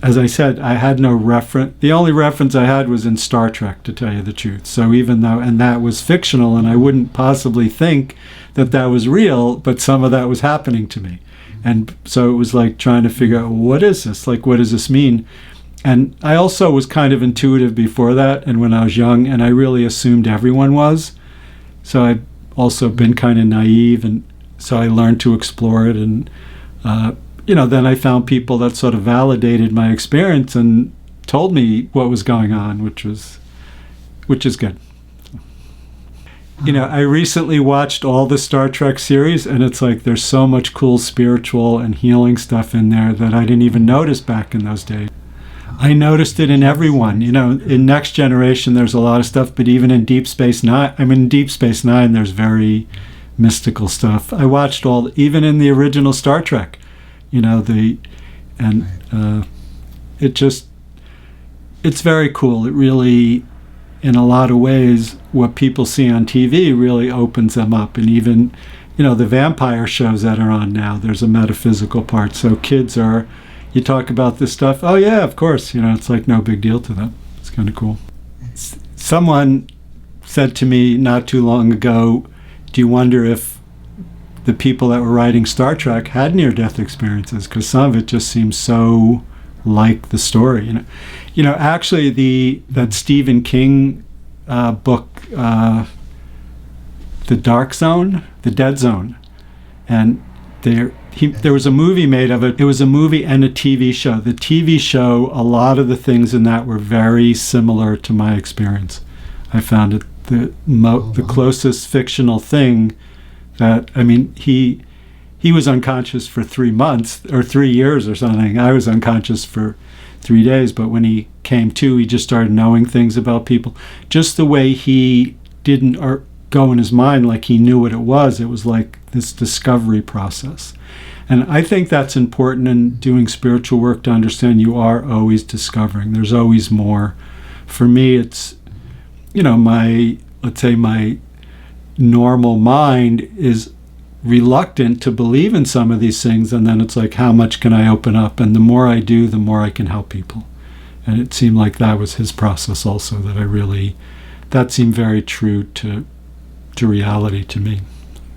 as I said, I had no reference. The only reference I had was in Star Trek, to tell you the truth. So even though, and that was fictional, and I wouldn't possibly think that that was real, but some of that was happening to me. And so it was like trying to figure out, what is this? Like, what does this mean? And I also was kind of intuitive before that, and when I was young, and I really assumed everyone was. So I've also been kind of naive, and so I learned to explore it. And, then I found people that sort of validated my experience and told me what was going on, which is good. I recently watched all the Star Trek series, and it's like there's so much cool spiritual and healing stuff in there that I didn't even notice back in those days. I noticed it in everyone. In Next Generation, there's a lot of stuff, but even in Deep Space Nine, there's very mystical stuff. I watched even in the original Star Trek, it's very cool. It really, in a lot of ways, what people see on TV really opens them up. And even, the vampire shows that are on now, there's a metaphysical part. So kids you talk about this stuff, oh yeah, of course, it's like no big deal to them. It's kind of cool. Someone said to me not too long ago, do you wonder if the people that were writing Star Trek had near-death experiences? Because some of it just seems so like the story. Actually, that Stephen King book, The Dark Zone, The Dead Zone, and there was a movie made of it. It was a movie and a TV show. The TV show, a lot of the things in that were very similar to my experience. I found it the closest fictional thing that, he was unconscious for 3 months or 3 years or something. I was unconscious for 3 days, but when he came to, he just started knowing things about people. Just the way he didn't go in his mind like he knew what it was like this discovery process. And I think that's important in doing spiritual work, to understand you are always discovering. There's always more. For me, it's, my normal mind is reluctant to believe in some of these things, and then it's like, how much can I open up? And the more I do, the more I can help people. And it seemed like that was his process also, that seemed very true to reality to me.